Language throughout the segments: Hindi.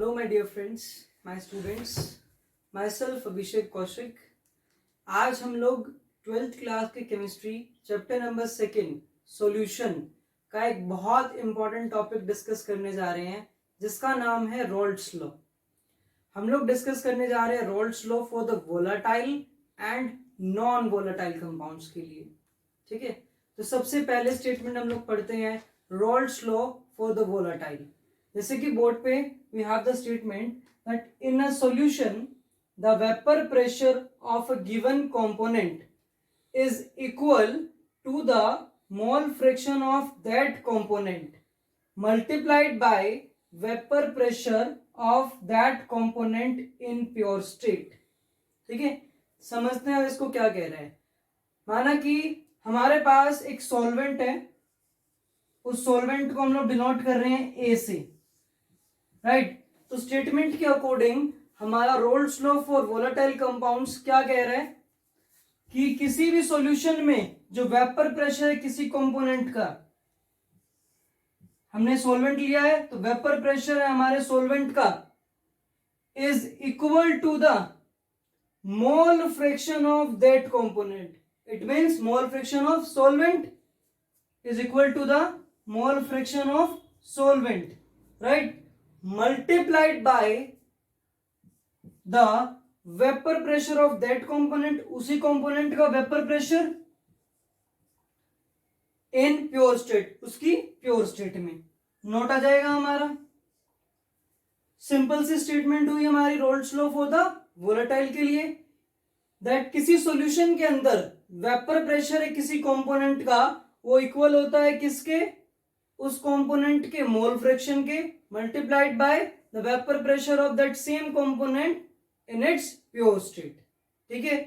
Hello my dear friends, my students, myself अभिषेक कौशिक। आज हम लोग 12th क्लास के केमिस्ट्री चैप्टर नंबर 2 सॉल्यूशन का एक बहुत इंपॉर्टेंट टॉपिक डिस्कस करने जा रहे हैं जिसका नाम है रोल्ड्स लॉ। हम लोग डिस्कस करने जा रहे हैं Raoult's law for the volatile and non volatile compounds के लिए। ठीक है, तो सबसे पहले स्टेटमेंट हम लोग पढ़ते हैं Raoult's law for the volatile. जैसे कि बोर्ड पे we have the statement that in a solution the vapor pressure of a given component is equal to the mole fraction of that component multiplied by vapor pressure of that component in pure state। ठीक है, समझते हैं इसको क्या कह रहा है। माना कि हमारे पास एक सॉल्वेंट है, उस सॉल्वेंट को हम लोग डिनोट कर रहे हैं ए से, राइट। तो स्टेटमेंट के अकॉर्डिंग हमारा रोल्ड्स लॉ फॉर वोलेटाइल कंपाउंड्स क्या कह रहा है कि किसी भी सॉल्यूशन में जो वेपर प्रेशर है किसी कंपोनेंट का, हमने सॉल्वेंट लिया है तो वेपर प्रेशर है हमारे सॉल्वेंट का is equal to the mole fraction of that component. It means mole fraction of solvent is equal to the mole fraction of solvent, right, multiplied by the vapor pressure of that component, उसी component का vapor pressure in pure state, उसकी pure state में नोट आ जाएगा हमारा। सिंपल सी स्टेटमेंट हुई हमारी रोल्ड्स लॉ फॉर द वोलेटाइल के लिए, दैट किसी सॉल्यूशन के अंदर वेपर प्रेशर है किसी कंपोनेंट का वो इक्वल होता है किसके, उस कंपोनेंट के मोल फ्रैक्शन के multiplied by the vapor pressure of that same component in its pure state। ठीक है,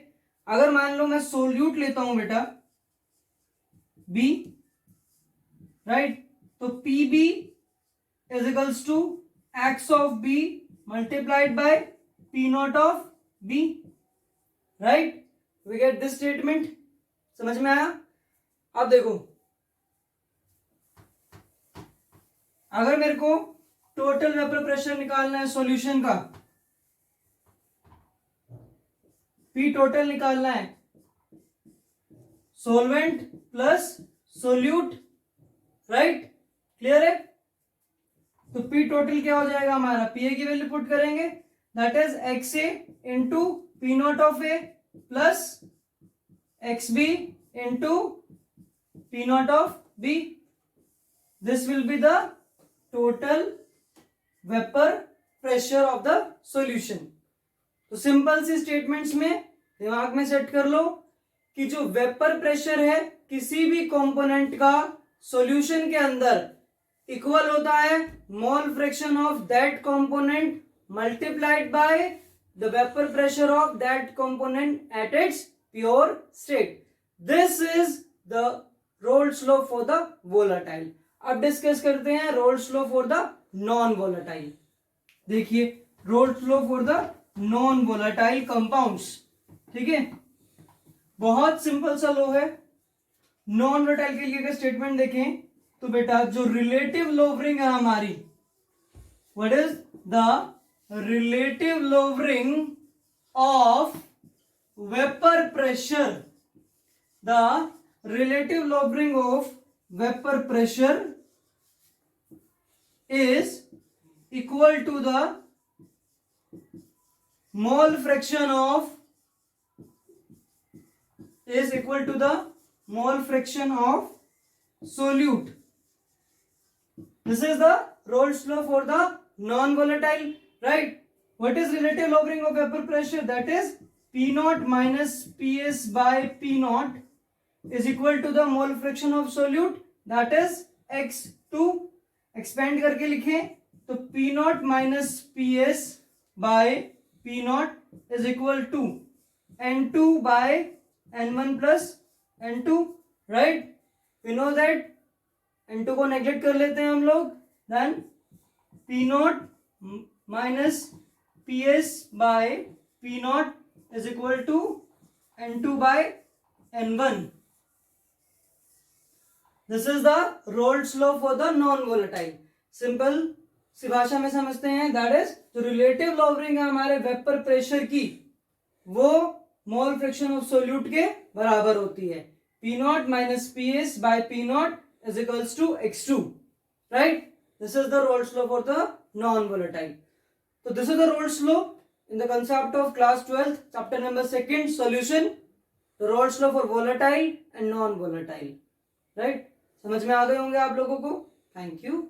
अगर मान लो मैं सोल्यूट लेता हूं बेटा B, राइट, तो PB is equals to X of B multiplied by P naught of B, right, we get this statement। समझ में आया। अब देखो, अगर मेरे को टोटल वेपर प्रेशर निकालना है सॉल्यूशन का, पी टोटल निकालना है, solvent plus solute, right, clear है। तो पी टोटल क्या हो जाएगा हमारा, पी ए की वैल्यू पुट करेंगे that is X A into P not of A plus X B into P not of B. This will be the total vapour pressure of the solution. तो सिंपल सी स्टेटमेंट्स में दिमाग में सेट कर लो कि जो वेपर प्रेशर है किसी भी कंपोनेंट का सॉल्यूशन के अंदर इक्वल होता है mole fraction of that component multiplied by the vapour pressure of that component at its pure state. This is the Raoult's law for the volatile. अब डिस्कस करते हैं Raoult's law for the non volatile. देखिए Raoult's law for the non volatile compounds, ठीक है, बहुत सिंपल सा लॉ है। नॉन वोलेटाइल के लिए अगर स्टेटमेंट देखें तो बेटा जो रिलेटिव लोवरिंग है हमारी, what is the relative lowering of vapour pressure, the relative lowering of vapour pressure is equal to the mole fraction of solute। This is the Rolle's law for the non-volatile, right? What is relative lowering of vapor pressure? That is P naught minus Ps by P naught is equal to the mole fraction of solute, that is X2। Expand करके लिखें तो P not minus PS by P not is equal to N2 by N1 plus N2, right. We know that N2 को नेग्लेक्ट कर लेते हैं हम लोग, then P not minus PS by P not is equal to N2 by N1। This is the Rolle's law for the non-volatile. Simple सी भाषा में समझते हैं, दैट इज जो रिलेटिव लॉवरिंग है हमारे वेपर प्रेशर की, वो मोल फ्रैक्शन ऑफ सोल्यूट के बराबर होती है। P not minus P S by P naught is equals to x2, right? This is the Rolle's law for the non volatile. तो this is the Rolle's law in the concept of class 12th chapter number 2 solution, the Rolle's law for volatile and non volatile, right? समझ में आ गए होंगे आप लोगों को. Thank you.